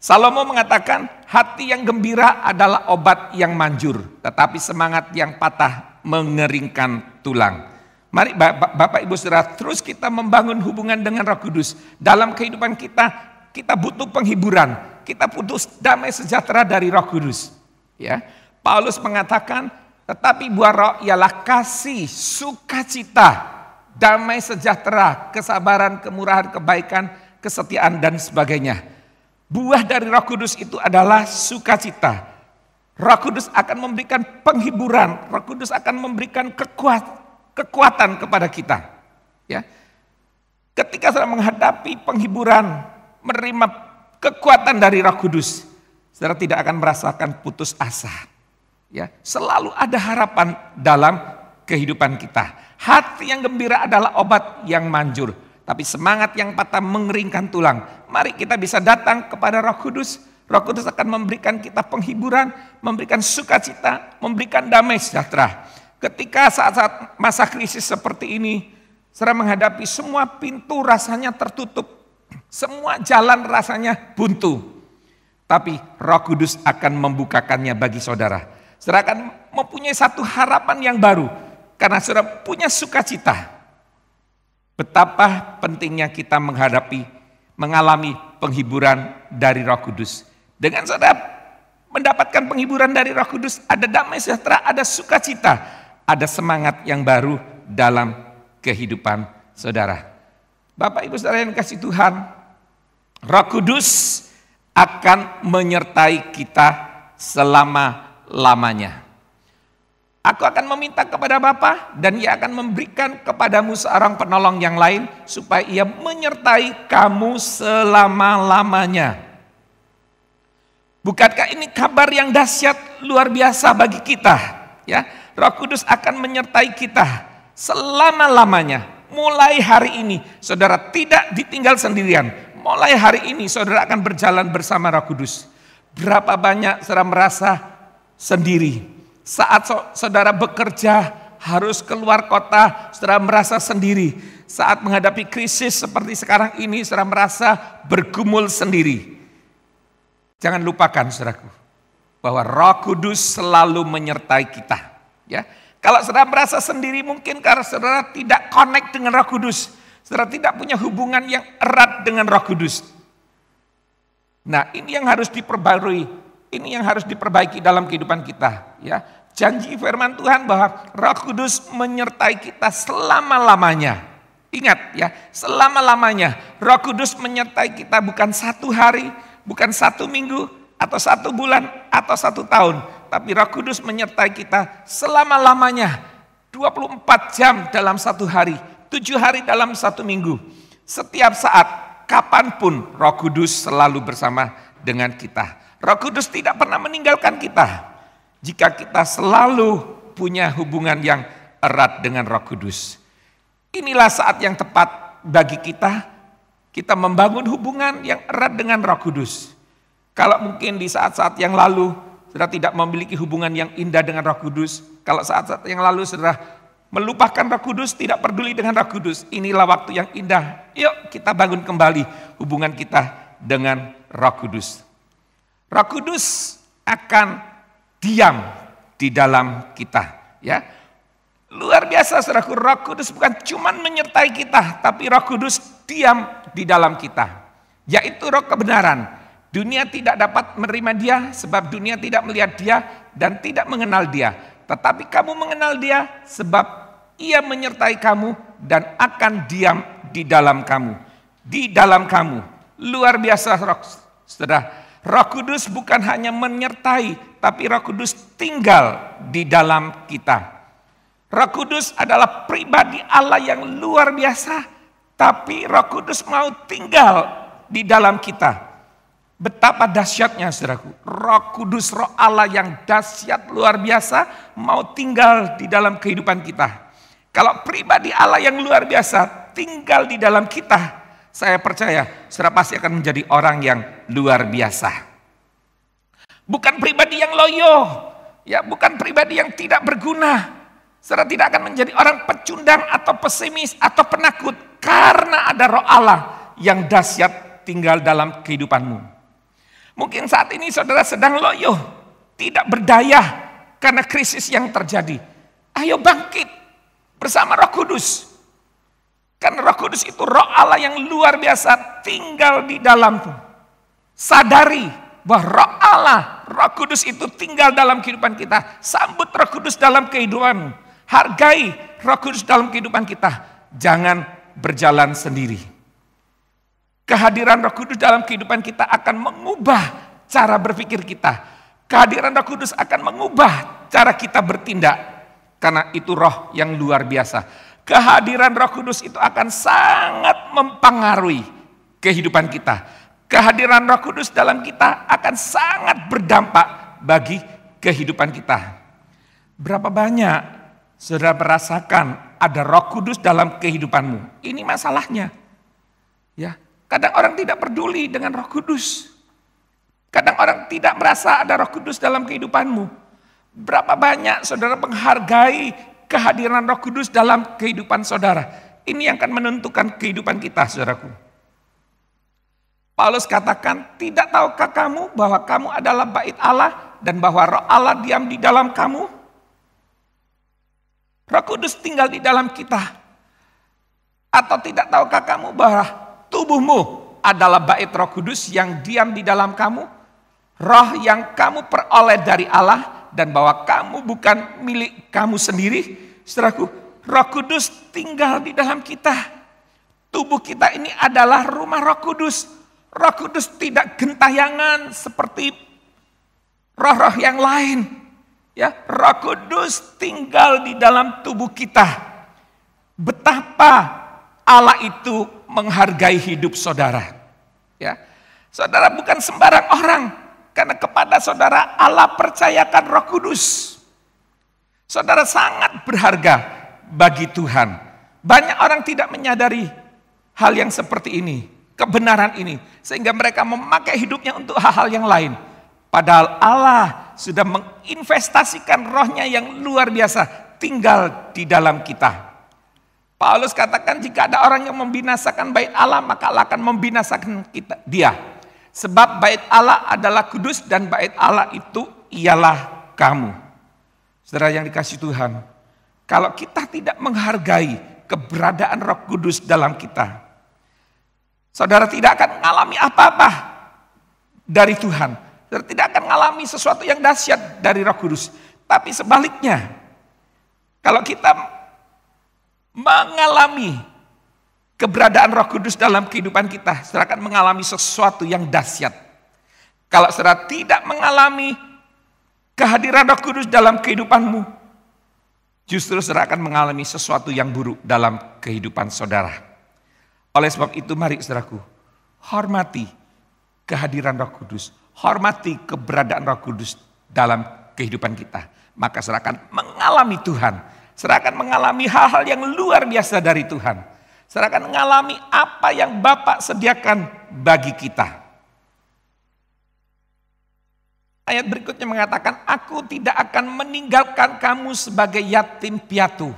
S4: Salomo mengatakan hati yang gembira adalah obat yang manjur, tetapi semangat yang patah mengeringkan tulang. Mari Bapak Ibu Saudara, terus kita membangun hubungan dengan Roh Kudus. Dalam kehidupan kita butuh penghiburan, kita butuh damai sejahtera dari Roh Kudus. Ya, Paulus mengatakan, tetapi buah roh ialah kasih, sukacita, damai sejahtera, kesabaran, kemurahan, kebaikan, kesetiaan, dan sebagainya. Buah dari Roh Kudus itu adalah sukacita. Roh Kudus akan memberikan penghiburan, Roh Kudus akan memberikan kekuatan kepada kita. Ya. Ketika saudara menghadapi penghiburan, menerima kekuatan dari Roh Kudus, saudara tidak akan merasakan putus asa. Ya, selalu ada harapan dalam kehidupan kita. Hati yang gembira adalah obat yang manjur, tapi semangat yang patah mengeringkan tulang. Mari kita bisa datang kepada Roh Kudus. Roh Kudus akan memberikan kita penghiburan, memberikan sukacita, memberikan damai sejahtera. Ketika saat-saat masa krisis seperti ini, saudara menghadapi semua pintu rasanya tertutup, semua jalan rasanya buntu. Tapi Roh Kudus akan membukakannya bagi saudara. Saudara akan mempunyai satu harapan yang baru karena saudara punya sukacita. Betapa pentingnya kita mengalami penghiburan dari Roh Kudus. Dengan saudara mendapatkan penghiburan dari Roh Kudus, ada damai sejahtera, ada sukacita, ada semangat yang baru dalam kehidupan saudara. Bapak Ibu Saudara yang kasih Tuhan, Roh Kudus akan menyertai kita selama-lamanya. Aku akan meminta kepada Bapa dan Ia akan memberikan kepadamu seorang penolong yang lain supaya Ia menyertai kamu selama-lamanya. Bukankah ini kabar yang dahsyat luar biasa bagi kita? Ya, Roh Kudus akan menyertai kita selama-lamanya. Mulai hari ini saudara tidak ditinggal sendirian. mulai hari ini saudara akan berjalan bersama Roh Kudus. Berapa banyak saudara merasa sendiri. Saat saudara bekerja harus keluar kota, saudara merasa sendiri. Saat menghadapi krisis seperti sekarang ini, saudara merasa bergumul sendiri. Jangan lupakan saudaraku, bahwa Roh Kudus selalu menyertai kita. Ya, kalau saudara merasa sendiri mungkin karena saudara tidak connect dengan Roh Kudus. Saudara tidak punya hubungan yang erat dengan Roh Kudus. Nah, ini yang harus diperbarui, ini yang harus diperbaiki dalam kehidupan kita. Ya, janji firman Tuhan bahwa Roh Kudus menyertai kita selama-lamanya. Ingat ya, selama-lamanya Roh Kudus menyertai kita bukan 1 hari, bukan 1 minggu, atau 1 bulan, atau 1 tahun. Tapi Roh Kudus menyertai kita selama-lamanya. 24 jam dalam 1 hari, 7 hari dalam 1 minggu. Setiap saat, kapanpun Roh Kudus selalu bersama dengan kita. Roh Kudus tidak pernah meninggalkan kita. Jika kita selalu punya hubungan yang erat dengan Roh Kudus. Inilah saat yang tepat bagi kita membangun hubungan yang erat dengan Roh Kudus. Kalau mungkin di saat-saat yang lalu saudara tidak memiliki hubungan yang indah dengan Roh Kudus. Kalau saat-saat yang lalu saudara melupakan Roh Kudus, tidak peduli dengan Roh Kudus. Inilah waktu yang indah. Yuk kita bangun kembali hubungan kita dengan Roh Kudus. Roh Kudus akan diam di dalam kita. Ya, luar biasa saudaraku, Roh Kudus bukan cuma menyertai kita, tapi Roh Kudus diam di dalam kita. Yaitu roh kebenaran. Dunia tidak dapat menerima dia sebab dunia tidak melihat dia dan tidak mengenal dia. Tetapi kamu mengenal dia sebab ia menyertai kamu dan akan diam di dalam kamu. Di dalam kamu. Luar biasa saudara. Roh Kudus bukan hanya menyertai, tapi Roh Kudus tinggal di dalam kita. Roh Kudus adalah pribadi Allah yang luar biasa, tapi Roh Kudus mau tinggal di dalam kita. Betapa dahsyatnya saudaraku, Roh Kudus, Roh Allah yang dahsyat luar biasa mau tinggal di dalam kehidupan kita. Kalau pribadi Allah yang luar biasa tinggal di dalam kita, saya percaya saudara pasti akan menjadi orang yang luar biasa. Bukan pribadi yang loyo, ya, bukan pribadi yang tidak berguna. Saudara tidak akan menjadi orang pecundang atau pesimis atau penakut karena ada Roh Allah yang dahsyat tinggal dalam kehidupanmu. Mungkin saat ini saudara sedang loyo, tidak berdaya karena krisis yang terjadi. Ayo bangkit bersama Roh Kudus. Karena Roh Kudus itu Roh Allah yang luar biasa tinggal di dalammu. Sadari bahwa Roh Allah, Roh Kudus itu tinggal dalam kehidupan kita. Sambut Roh Kudus dalam kehidupanmu. Hargai Roh Kudus dalam kehidupan kita. Jangan berjalan sendiri. Kehadiran Roh Kudus dalam kehidupan kita akan mengubah cara berpikir kita. Kehadiran Roh Kudus akan mengubah cara kita bertindak. Karena itu roh yang luar biasa. Kehadiran Roh Kudus itu akan sangat mempengaruhi kehidupan kita. Kehadiran Roh Kudus dalam kita akan sangat berdampak bagi kehidupan kita. Berapa banyak saudara merasakan ada Roh Kudus dalam kehidupanmu? Ini masalahnya. Ya, kadang orang tidak peduli dengan Roh Kudus. Kadang orang tidak merasa ada Roh Kudus dalam kehidupanmu. Berapa banyak saudara menghargai kehadiran Roh Kudus dalam kehidupan saudara. Ini yang akan menentukan kehidupan kita, saudaraku. Paulus katakan, tidak tahukah kamu bahwa kamu adalah bait Allah dan bahwa Roh Allah diam di dalam kamu? Roh Kudus tinggal di dalam kita. Atau tidak tahukah kamu bahwa tubuhmu adalah bait Roh Kudus yang diam di dalam kamu? Roh yang kamu peroleh dari Allah dan bahwa kamu bukan milik kamu sendiri. Saudaraku, Roh Kudus tinggal di dalam kita. Tubuh kita ini adalah rumah Roh Kudus. Roh Kudus tidak gentayangan seperti roh-roh yang lain. Ya, Roh Kudus tinggal di dalam tubuh kita. Betapa Allah itu menghargai hidup saudara. Ya, saudara bukan sembarang orang. Karena kepada saudara Allah percayakan Roh Kudus. Saudara sangat berharga bagi Tuhan. Banyak orang tidak menyadari hal yang seperti ini. kebenaran ini. Sehingga mereka memakai hidupnya untuk hal-hal yang lain. Padahal Allah sudah menginvestasikan rohnya yang luar biasa tinggal di dalam kita. Paulus katakan jika ada orang yang membinasakan bait Allah, maka Allah akan membinasakan dia. Sebab bait Allah adalah kudus dan bait Allah itu ialah kamu. Saudara yang dikasihi Tuhan, kalau kita tidak menghargai keberadaan Roh Kudus dalam kita, saudara tidak akan mengalami apa-apa dari Tuhan. Saudara tidak akan mengalami sesuatu yang dahsyat dari Roh Kudus. Tapi sebaliknya, kalau kita mengalami keberadaan Roh Kudus dalam kehidupan kita, saudara akan mengalami sesuatu yang dahsyat. Kalau saudara tidak mengalami kehadiran Roh Kudus dalam kehidupanmu, justru saudara akan mengalami sesuatu yang buruk dalam kehidupan saudara. Oleh sebab itu mari saudaraku, hormati kehadiran Roh Kudus, hormati keberadaan Roh Kudus dalam kehidupan kita. Maka saudara akan mengalami Tuhan, saudara akan mengalami hal-hal yang luar biasa dari Tuhan. Saudara akan mengalami apa yang Bapa sediakan bagi kita. Ayat berikutnya mengatakan, aku tidak akan meninggalkan kamu sebagai yatim piatu.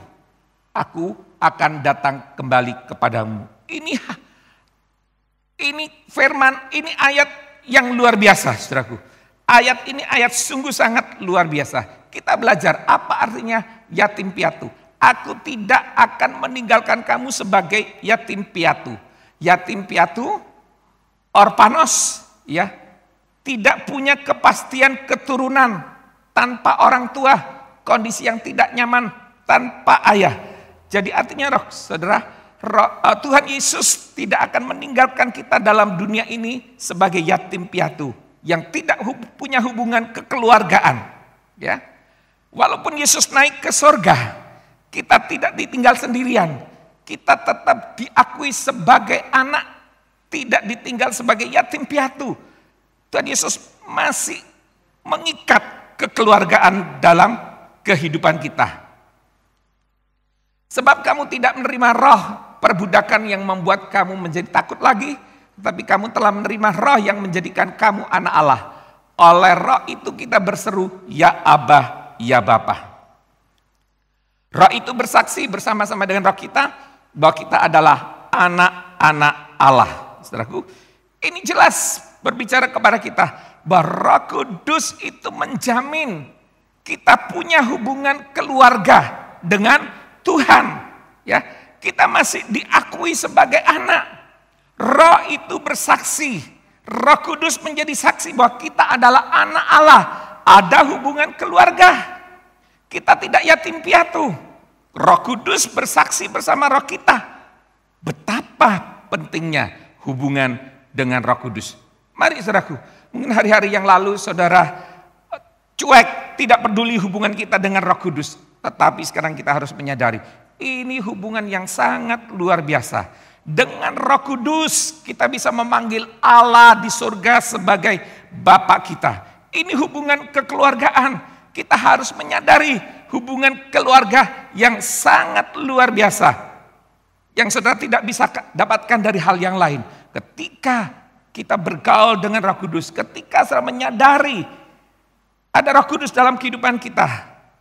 S4: Aku akan datang kembali kepadamu. Ini firman, ini ayat yang luar biasa, saudaraku. Ayat ini ayat sungguh sangat luar biasa. Kita belajar apa artinya yatim piatu. Aku tidak akan meninggalkan kamu sebagai yatim piatu. Yatim piatu, orpanos, ya, tidak punya kepastian keturunan, tanpa orang tua, kondisi yang tidak nyaman, tanpa ayah. Jadi artinya saudara, Tuhan Yesus tidak akan meninggalkan kita dalam dunia ini sebagai yatim piatu yang tidak punya hubungan kekeluargaan. Ya, walaupun Yesus naik ke sorga, kita tidak ditinggal sendirian. Kita tetap diakui sebagai anak, tidak ditinggal sebagai yatim piatu. Tuhan Yesus masih mengikat kekeluargaan dalam kehidupan kita. Sebab kamu tidak menerima roh perbudakan yang membuat kamu menjadi takut lagi, tapi kamu telah menerima roh yang menjadikan kamu anak Allah. Oleh roh itu kita berseru, ya Abba, ya Bapa. Roh itu bersaksi bersama-sama dengan roh kita bahwa kita adalah anak-anak Allah. Saudaraku, ini jelas berbicara kepada kita bahwa Roh Kudus itu menjamin kita punya hubungan keluarga dengan Tuhan. Ya, kita masih diakui sebagai anak. Roh itu bersaksi. Roh Kudus menjadi saksi bahwa kita adalah anak Allah. Ada hubungan keluarga. Kita tidak yatim piatu. Roh Kudus bersaksi bersama roh kita. Betapa pentingnya hubungan dengan Roh Kudus. Mari saudaraku, mungkin hari-hari yang lalu saudara cuek, tidak peduli hubungan kita dengan Roh Kudus. Tetapi sekarang kita harus menyadari, ini hubungan yang sangat luar biasa. Dengan Roh Kudus kita bisa memanggil Allah di surga sebagai Bapa kita. Ini hubungan kekeluargaan. Kita harus menyadari hubungan keluarga yang sangat luar biasa. Yang saudara tidak bisa dapatkan dari hal yang lain. Ketika kita bergaul dengan Roh Kudus, ketika saudara menyadari ada Roh Kudus dalam kehidupan kita,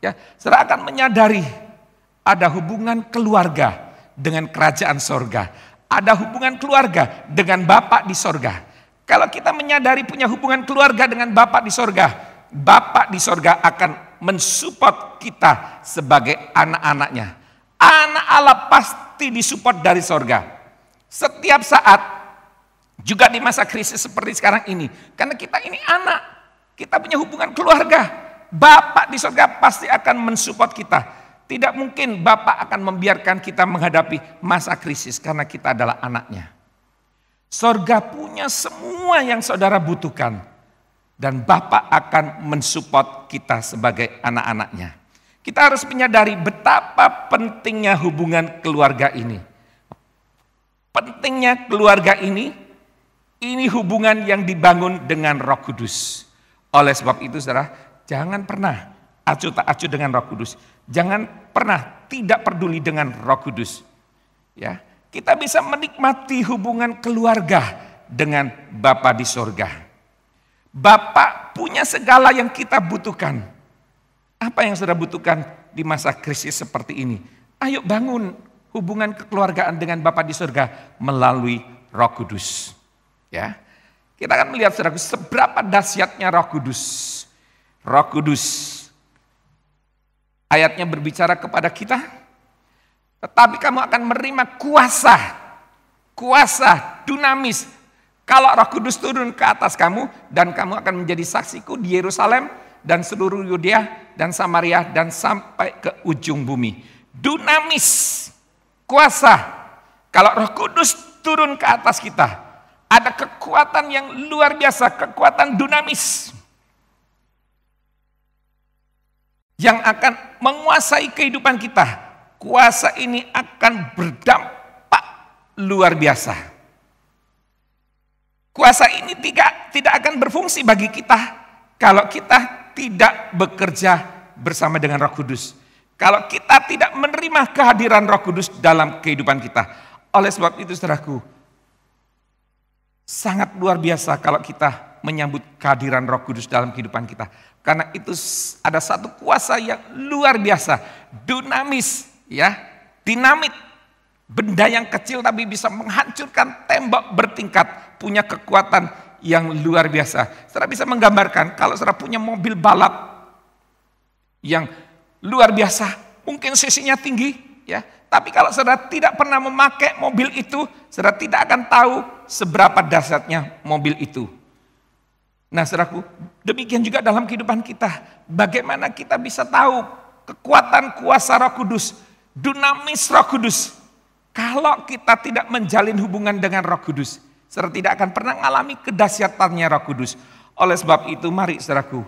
S4: ya, saudara akan menyadari ada hubungan keluarga dengan kerajaan sorga. Ada hubungan keluarga dengan Bapa di sorga. Kalau kita menyadari punya hubungan keluarga dengan Bapa di sorga, Bapa di sorga akan mensupport kita sebagai anak-anaknya. Anak Allah pasti disupport dari sorga. Setiap saat, juga di masa krisis seperti sekarang ini. Karena kita ini anak, kita punya hubungan keluarga. Bapa di sorga pasti akan mensupport kita. Tidak mungkin Bapa akan membiarkan kita menghadapi masa krisis karena kita adalah anaknya. Sorga punya semua yang saudara butuhkan. Dan Bapa akan mensupport kita sebagai anak-anaknya. Kita harus menyadari betapa pentingnya hubungan keluarga ini. Pentingnya keluarga ini hubungan yang dibangun dengan Roh Kudus. Oleh sebab itu saudara, jangan pernah acuh tak acuh dengan Roh Kudus. Jangan pernah tidak peduli dengan Roh Kudus. Ya, kita bisa menikmati hubungan keluarga dengan Bapa di sorga. Bapa punya segala yang kita butuhkan. Apa yang saudara butuhkan di masa krisis seperti ini? Ayo bangun hubungan kekeluargaan dengan Bapa di sorga melalui Roh Kudus. Ya, kita akan melihat saudaraku seberapa dahsyatnya Roh Kudus. Roh Kudus, ayatnya berbicara kepada kita, tetapi kamu akan menerima kuasa dunamis. Kalau Roh Kudus turun ke atas kamu, dan kamu akan menjadi saksiku di Yerusalem dan seluruh Yudea dan Samaria dan sampai ke ujung bumi. Dunamis, kuasa. Kalau Roh Kudus turun ke atas kita, ada kekuatan yang luar biasa, kekuatan dunamis yang akan menguasai kehidupan kita. Kuasa ini akan berdampak luar biasa. Kuasa ini tidak akan berfungsi bagi kita kalau kita tidak bekerja bersama dengan Roh Kudus. Kalau kita tidak menerima kehadiran Roh Kudus dalam kehidupan kita. Oleh sebab itu saudaraku, sangat luar biasa kalau kita menyambut kehadiran Roh Kudus dalam kehidupan kita. Karena itu ada satu kuasa yang luar biasa, dunamis, ya, dinamit. Benda yang kecil tapi bisa menghancurkan tembok bertingkat, punya kekuatan yang luar biasa. Saudara bisa menggambarkan kalau saudara punya mobil balap yang luar biasa, mungkin cc-nya tinggi, ya. Tapi kalau saudara tidak pernah memakai mobil itu, saudara tidak akan tahu seberapa dahsyatnya mobil itu. Nah, saudaraku, demikian juga dalam kehidupan kita. Bagaimana kita bisa tahu kekuatan kuasa Roh Kudus, dunamis Roh Kudus. Kalau kita tidak menjalin hubungan dengan Roh Kudus, saudara tidak akan pernah mengalami kedahsyatannya Roh Kudus. Oleh sebab itu, mari saudaraku,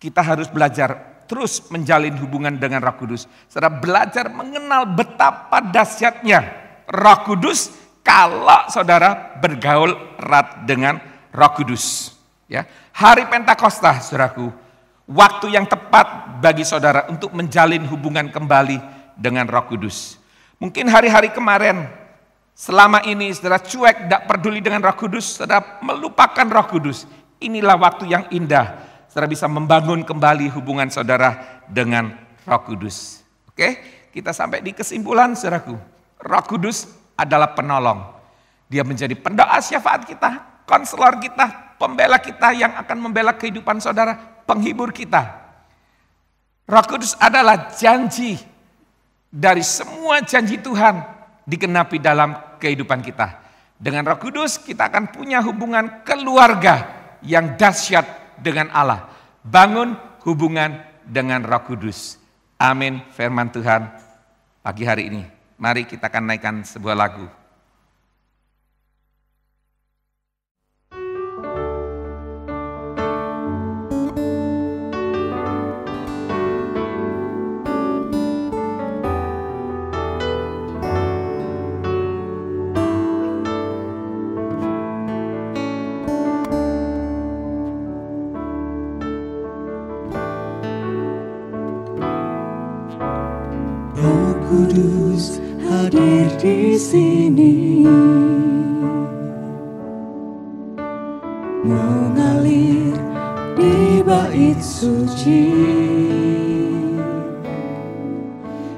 S4: kita harus belajar terus menjalin hubungan dengan Roh Kudus. Saudara belajar mengenal betapa dahsyatnya Roh Kudus kalau saudara bergaul erat dengan Roh Kudus. Ya, hari Pentakosta, saudaraku, waktu yang tepat bagi saudara untuk menjalin hubungan kembali dengan Roh Kudus. Mungkin hari-hari kemarin, selama ini saudara cuek, tidak peduli dengan Roh Kudus, saudara melupakan Roh Kudus. Inilah waktu yang indah, saudara bisa membangun kembali hubungan saudara dengan Roh Kudus. Oke, kita sampai di kesimpulan saudaraku. Roh Kudus adalah penolong. Dia menjadi pendoa syafaat kita, konselor kita, pembela kita yang akan membela kehidupan saudara, penghibur kita. Roh Kudus adalah janji dari semua janji Tuhan digenapi dalam kehidupan kita. Dengan Roh Kudus kita akan punya hubungan keluarga yang dahsyat dengan Allah. Bangun hubungan dengan Roh Kudus. Amin, firman Tuhan pagi hari ini. Mari kita akan naikkan sebuah lagu.
S2: Kudus hadir di sini, mengalir di bait suci.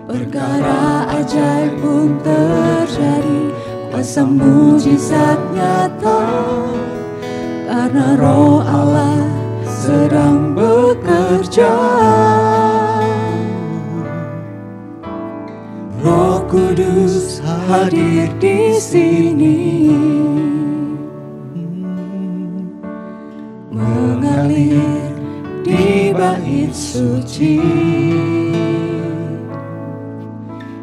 S2: Perkara ajaib pun terjadi, kuasa mujizat nyata, karena Roh Allah sedang bekerja. Roh Kudus hadir di sini, mengalir di bait suci.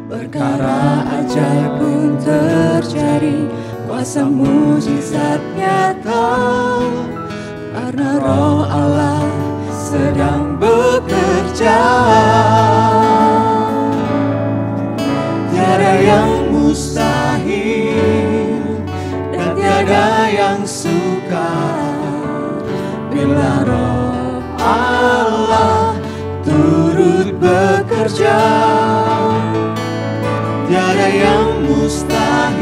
S2: Perkara ajaib pun terjadi, kuasa mujizat nyata, karena Roh Allah sedang bekerja. Tiada yang mustahil dan tiada yang sukar bila Roh Allah turut bekerja. Tiada yang mustahil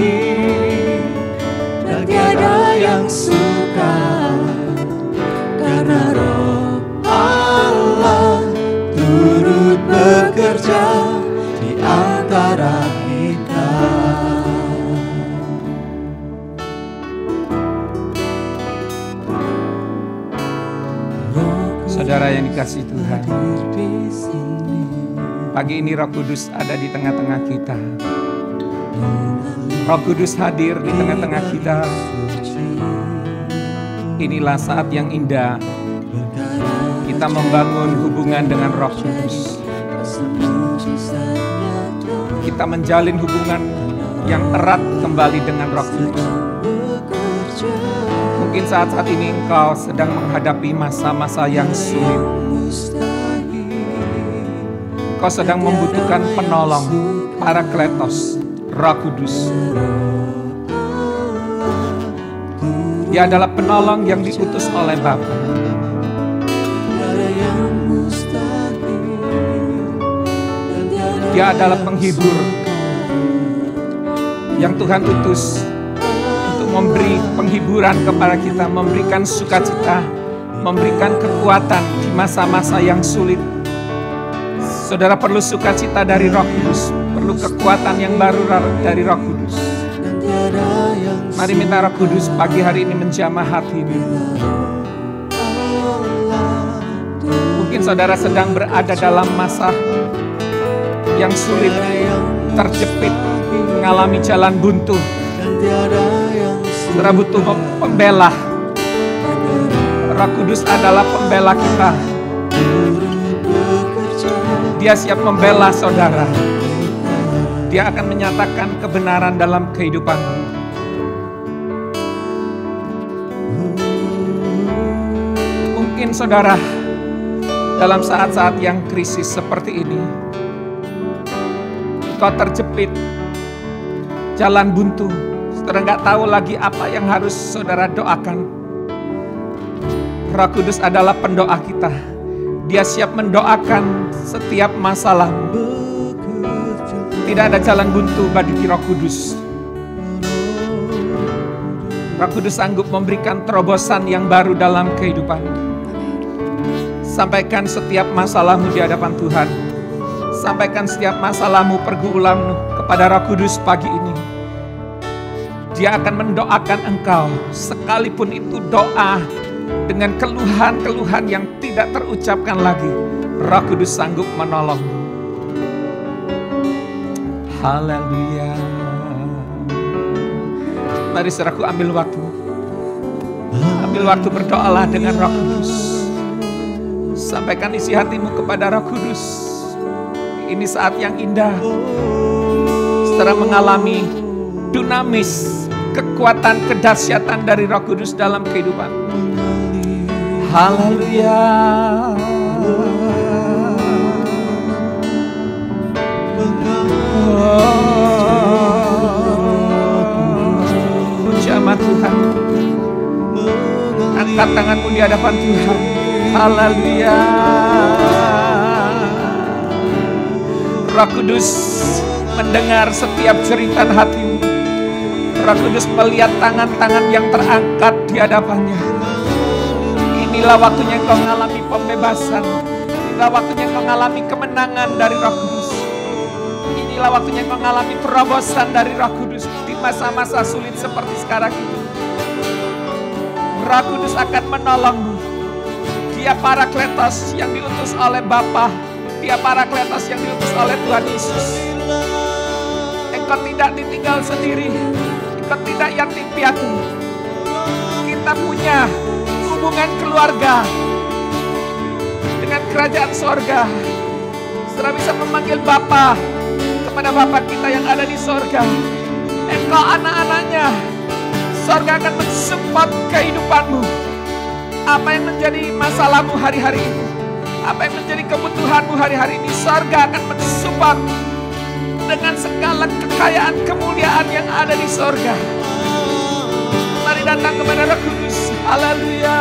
S4: saudara yang dikasihi Tuhan, pagi ini Roh Kudus ada di tengah-tengah kita. Roh Kudus hadir di tengah-tengah kita. Inilah saat yang indah kita membangun hubungan dengan Roh Kudus. Kita menjalin hubungan yang erat kembali dengan Roh Kudus. Mungkin saat-saat ini engkau sedang menghadapi masa-masa yang sulit. Engkau sedang membutuhkan penolong, Parakletos, Roh Kudus. Dia adalah penolong yang diutus oleh Bapa. Dia adalah penghibur yang Tuhan utus untuk memberi penghiburan kepada kita, memberikan sukacita, memberikan kekuatan di masa-masa yang sulit. Saudara perlu sukacita dari Roh Kudus, perlu kekuatan yang baru dari Roh Kudus. Mari minta Roh Kudus pagi hari ini menjamah hatimu. Mungkin saudara sedang berada dalam masa yang sulit, terjepit, mengalami jalan buntu. Saudara butuh pembela. Roh Kudus adalah pembela kita. Dia siap membela saudara. Dia akan menyatakan kebenaran dalam kehidupanmu. Mungkin saudara dalam saat-saat yang krisis seperti ini, kau terjepit, jalan buntu, saudara nggak tahu lagi apa yang harus saudara doakan. Roh Kudus adalah pendoa kita. Dia siap mendoakan setiap masalah. Tidak ada jalan buntu bagi Roh Kudus. Roh Kudus sanggup memberikan terobosan yang baru dalam kehidupan. Sampaikan setiap masalahmu di hadapan Tuhan. Sampaikan setiap masalahmu, pergumulanmu kepada Roh Kudus pagi ini. Dia akan mendoakan engkau, sekalipun itu doa dengan keluhan-keluhan yang tidak terucapkan lagi. Roh Kudus sanggup menolongmu. Haleluya. Mari saudaraku ambil waktu. Ambil waktu berdoalah dengan Roh Kudus. Sampaikan isi hatimu kepada Roh Kudus. Ini saat yang indah. Saudara mengalami dinamis, kekuatan, kedahsyatan dari Roh Kudus dalam kehidupan. Haleluya. Pujian Tuhan. Angkat tanganmu di hadapan Tuhan. Haleluya. Roh Kudus mendengar setiap jeritan hatimu. Roh Kudus melihat tangan-tangan yang terangkat di hadapannya. Inilah waktunya engkau mengalami pembebasan. Inilah waktunya engkau mengalami kemenangan dari Roh Kudus. Inilah waktunya engkau mengalami terobosan dari Roh Kudus di masa-masa sulit seperti sekarang itu. Roh Kudus akan menolongmu. Dia Parakletos yang diutus oleh Bapa. Dia Parakletos yang diutus oleh Tuhan Yesus. Engkau tidak ditinggal sendiri. Engkau tidak yatim piatu. Kita punya hubungan keluarga dengan kerajaan sorga. Saudara bisa memanggil Bapa kepada Bapa kita yang ada di sorga. Engkau anak-anaknya. Sorga akan mensupport kehidupanmu. Apa yang menjadi masalahmu hari-hari ini, apa yang menjadi kebutuhanmu hari-hari ini, sorga akan mensupport dengan segala kekayaan kemuliaan yang ada di sorga. Mari datang kepada Roh Kudus. Haleluya.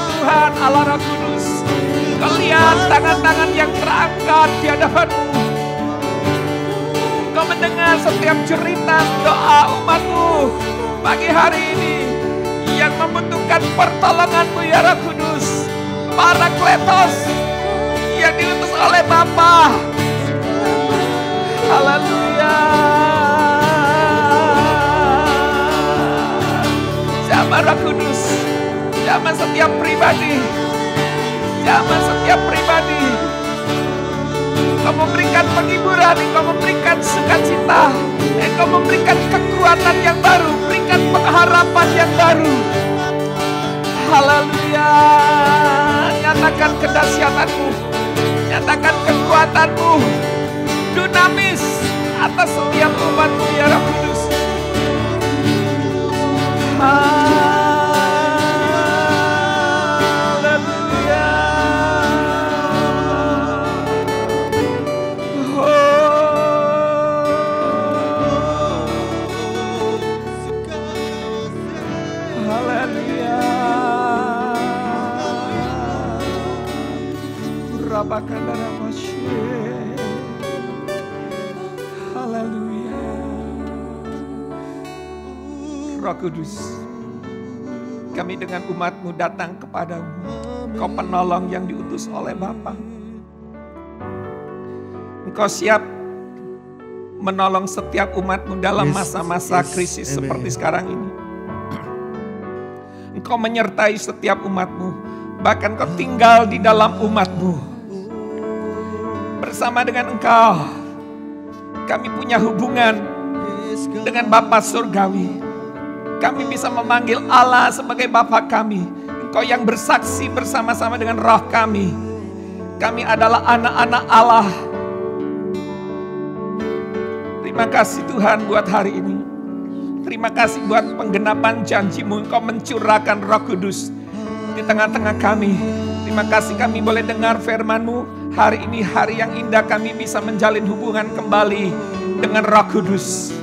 S4: Tuhan Allah Roh Kudus, kau lihat tangan-tangan yang terangkat di hadapanmu. Kau mendengar setiap jeritan doa umatmu pagi hari ini yang membutuhkan pertolonganmu ya Roh Kudus. Parakletos yang diutus oleh Bapa. Haleluya. Jamah Roh Kudus, jamah setiap pribadi, jamah setiap pribadi. Engkau memberikan penghiburan, Engkau memberikan sukacita, Engkau memberikan kekuatan yang baru, berikan pengharapan yang baru. Haleluya. Nyatakan kedahsyatanmu, nyatakan kekuatanmu, dinamis atas setiap umatmu ya Roh Kudus. Haleluya. Haleluya. Rabakandara Masye. Haleluya. Roh Kudus, kami dengan umat-Mu datang kepadamu. Kau penolong yang diutus oleh Bapa. Engkau siap menolong setiap umat-Mu dalam masa-masa krisis seperti sekarang ini. Engkau menyertai setiap umat-Mu, bahkan Kau tinggal di dalam umat-Mu. Bersama dengan Engkau, kami punya hubungan dengan Bapa Surgawi. Kami bisa memanggil Allah sebagai Bapa kami. Engkau yang bersaksi bersama-sama dengan roh kami. Kami adalah anak-anak Allah. Terima kasih Tuhan buat hari ini. Terima kasih buat penggenapan janji-Mu. Engkau mencurahkan Roh Kudus di tengah-tengah kami. Terima kasih kami boleh dengar firman-Mu. Hari ini hari yang indah, kami bisa menjalin hubungan kembali dengan Roh Kudus.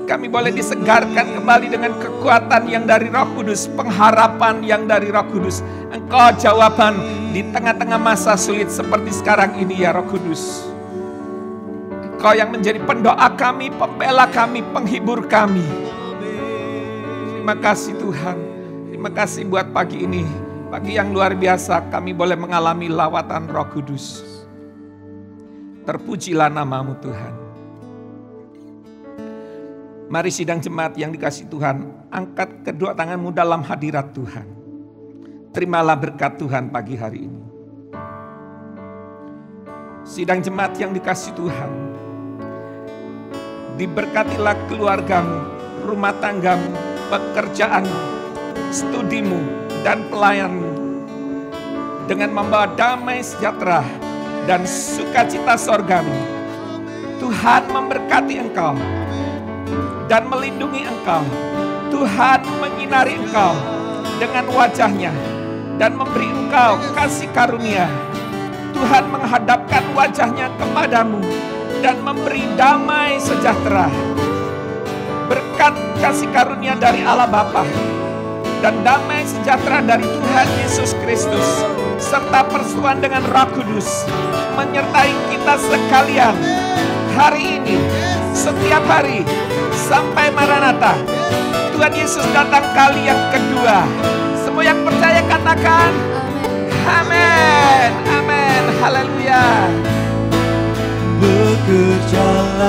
S4: Kami boleh disegarkan kembali dengan kekuatan yang dari Roh Kudus, pengharapan yang dari Roh Kudus. Engkau jawaban di tengah-tengah masa sulit seperti sekarang ini ya Roh Kudus. Engkau yang menjadi pendoa kami, pembela kami, penghibur kami. Terima kasih Tuhan. Terima kasih buat pagi ini. Pagi yang luar biasa kami boleh mengalami lawatan Roh Kudus. Terpujilah nama-Mu Tuhan. Mari sidang jemaat yang dikasihi Tuhan, angkat kedua tanganmu dalam hadirat Tuhan. Terimalah berkat Tuhan pagi hari ini. Sidang jemaat yang dikasihi Tuhan, diberkatilah keluargamu, rumah tanggamu, pekerjaanmu, studimu, dan pelayanmu dengan membawa damai sejahtera dan sukacita sorgamu. Tuhan memberkati engkau dan melindungi engkau. Tuhan menyinari engkau dengan wajahnya dan memberi engkau kasih karunia. Tuhan menghadapkan wajahnya kepadamu dan memberi damai sejahtera. Berkat kasih karunia dari Allah Bapa dan damai sejahtera dari Tuhan Yesus Kristus serta persekutuan dengan Roh Kudus menyertai kita sekalian hari ini, setiap hari sampai Maranatha. Tuhan Yesus datang kali yang kedua. Semua yang percaya katakan amin, amin, haleluya.
S2: Bekerjalah